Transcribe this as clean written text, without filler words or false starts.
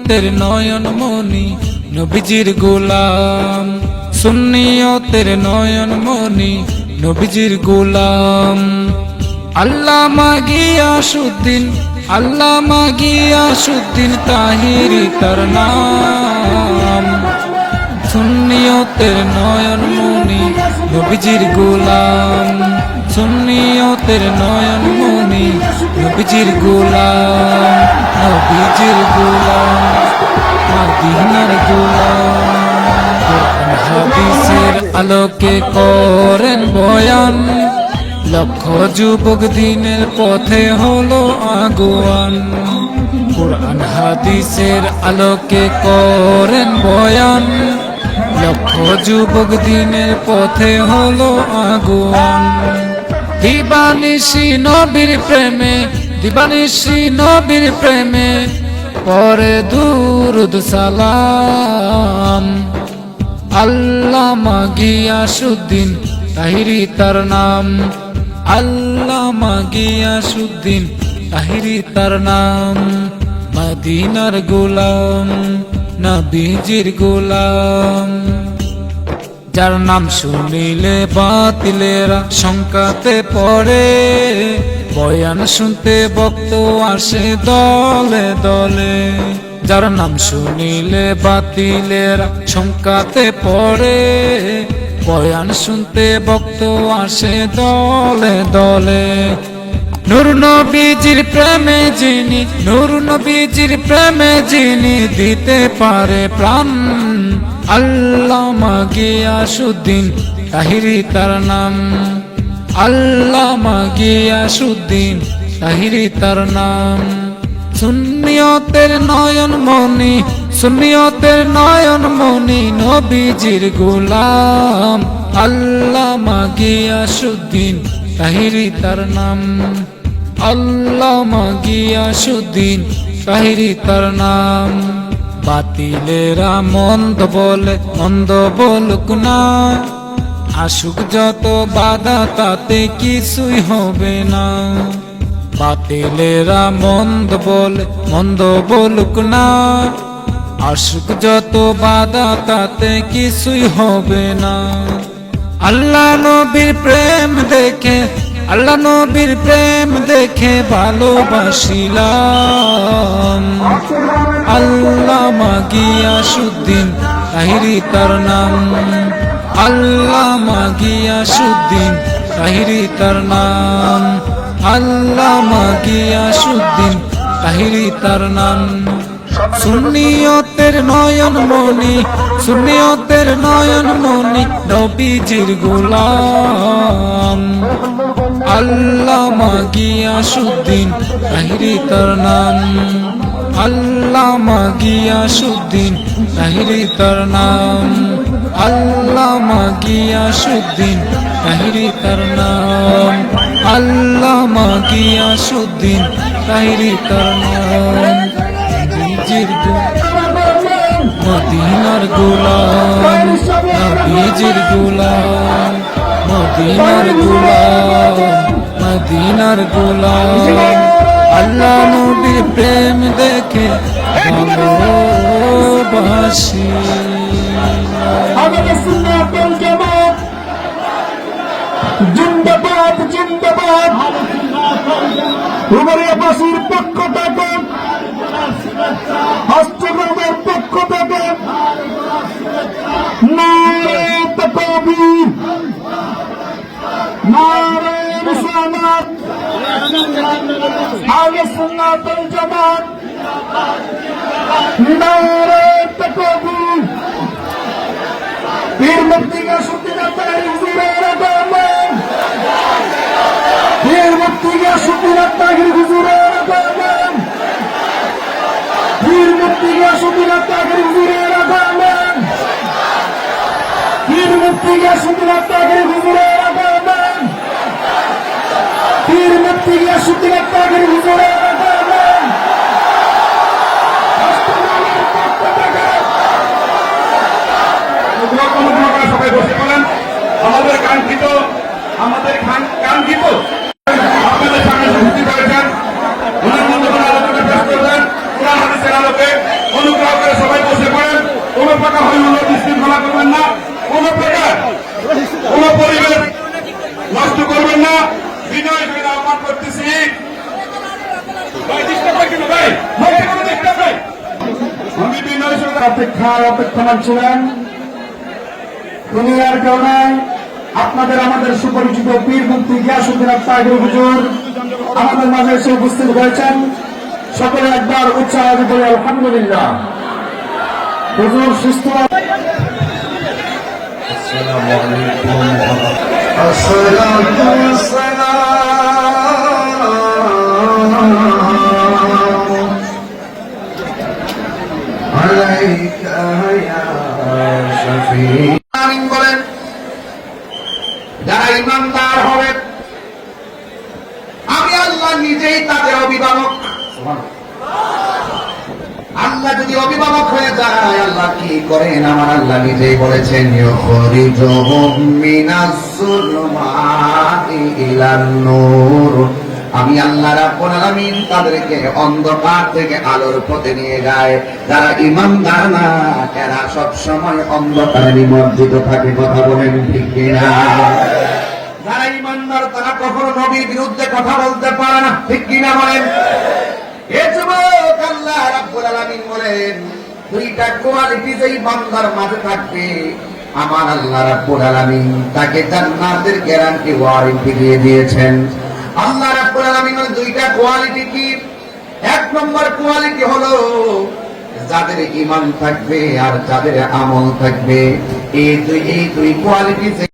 সুন্নিয়তের নয়ন মনি নবীজির গোলাম, সুন্নিয়তের নয়ন মনি নবীজির গোলাম। আল্লামা গিয়াসউদ্দিন, আল্লামা গিয়াসউদ্দিন তাহিরি তার নাম। সুন্নিয়তের নয়ন মনি নবীজির গোলাম, সুন্নিয়তের নয়ন মনি নবীজির গোলাম, নবীজির গোলাম, মদিনার গোলাম। কোরআন হাদিসের আলোকে করেন বয়ান, লক্ষ যুবক দিনের পথে হলো আগুয়ান। কোরআন হাদিসের আলোকে করেন বয়ান, লক্ষ যুবক দিনের পথে হলো আগুয়ান। দিবানিশি নবীর প্রেমে, দিবানিশি নবীর প্রেমে পরে দুরুদ সালাম। আল্লামা গিয়াসউদ্দিন তাহিরি তার নাম, আল্লামা গিয়াসউদ্দিন তাহিরি তার নাম। মদিনার গোলাম, নবীজির গোলাম। যার নাম শুনিলে বাতিলেরা শঙ্কাতে পড়ে, বয়ান শুনতে ভক্ত আসে দলে দলে। যার নাম শুনিলে বাতিলেরা শঙ্কাতে পড়ে, বয়ান শুনতে ভক্ত আসে দলে দলে। নূর নবীজির প্রেমে যিনি, নূর নবীজির প্রেমে যিনি দিতে পারে প্রাণ। আল্লামা গিয়াসউদ্দিন তাহিরি তার নাম, আল্লামা গিয়াসউদ্দিন তাহিরি তার নাম। সুন্নিয়তের নয়ন মনি, সুন্নিয়তের নয়ন মনি নবীজির গোলাম। আল্লামা গিয়াসউদ্দিন তাহিরি তার নাম, আল্লামা গিয়াসউদ্দিন তাহিরি তার নাম। বাতিলেরা মন্দ বলে, মন্দ বলুক না, আসুক যত বাধা তাতে কিছুই হবে না। বাতিলেরা মন্দ বলে, মন্দ বলুক না, আসুক যত বাধা তাতে কিছুই হবে না। আল্লাহ নবীর প্রেম দেখে, আল্লাহ নবীর প্রেম দেখে ভালোবাসিলাম। আল্লামা গিয়াসউদ্দিন তাহিরি তার নাম, আল্লামা গিয়াসউদ্দিন তাহিরি তার নাম, আল্লামা গিয়াসউদ্দিন তাহিরি তার নাম। সুন্নিয়তের নয়ন মনি, সুন্নিয়তের নয়ন মনি নবীজির গোলাম। আল্লামা গিয়াসউদ্দিন তাহিরি তার নাম, আল্লামা গিয়াসউদ্দিন তাহিরি তার নাম, আল্লামা গিয়াসউদ্দিন তাহিরি তার নাম, আল্লামা গিয়াসউদ্দিন তাহিরি তার নাম। মদিনার গোলাম, নবীজির গোলাম, মদিনার গোলাম, মদিনার গোলাম। আল্লাহ নবীর প্রেম দেখে ভালোবাসি। জিন্দাবাদ জিন্দাবাদ, উমরিয়াবাসীর পক্ষ থেকে, অষ্টগ্রামের পক্ষ থেকে নারে তাকবীর, নারে রিসালাত, আহলে সুন্নাত ওয়াল জামাত, নারে তাকবীর। পীর মুফতি গিয়াসউদ্দিন তাহিরি হুজুরের আগমন, পীর মুফতি গিয়াসউদ্দিন তাহিরি হুজুরের আগমন, পীর মুফতি গিয়াসউদ্দিন তাহিরি হুজুরের আগমন, পীর মুফতি গিয়াসউদ্দিন তাহিরি হুজুরের আগমন, পীর মুফতি গিয়াসউদ্দিন তাহিরি হুজুরের আগমন। সবাই বসে বলেন, আমাদের কাঙ্ক্ষিত, আমাদের কাঙ্ক্ষিত আপনাদের সামনে উপস্থিত হয়েছেন, ওনার মধ্যে আলোচনা পেশ করবেন কোরআন হাদিসের আলোকে অনুগ্রহ অপেক্ষমান ছিলেন। দুনিয়ার কেউ নাই, আপনাদের আমাদের সুপরিচিত পীর মুফতি গিয়াসউদ্দিন তাহির হুজুর আমাদের মাঝে এসে উপস্থিত হয়েছেন। সকলে একবার উৎসাহ করে আলহামদুলিল্লাহ। হুজুর সুস্থ। বলেন যারা ইমানদার হবে আমি আল্লাহ নিজেই তাদের অভিভাবক। আল্লাহ যদি অভিভাবক হয়ে যায় আল্লাহ কি করেন? আমার আল্লাহ নিজেই বলেছেন ইউখরিজুহুম মিনাজ যুলুমাতি ইলান নূর। আমি আল্লাহ রাব্বুল আলামিন তাদেরকে অন্ধকার থেকে আলোর পথে নিয়ে যায়। যারা ঈমানদার না এরা সব সময় অন্ধকারে নিমজ্জিত থাকে। কথা বলেন ঠিক কিনা? যারা ঈমানদার তারা কখনো নবীর বিরুদ্ধে কথা বলতে পারে না। ঠিক কিনা বলেন? এ যুবক আল্লাহ রাব্বুল আলামিন বলেন দুইটা কোয়ালিটি যেই বান্দার মাঝে থাকবে আমার আল্লাহ রাব্বুল আলামিন তাকে জান্নাতের গ্যারান্টি ওয়ারেন্টি দিয়ে দিয়েছেন। আল্লাহ রাব্বুল আলামিনের দুইটা কোয়ালিটি কি? এক নম্বর কোয়ালিটি হলো যাদের ঈমান থাকবে আর যাদের আমল থাকবে। এই দুই কোয়ালিটি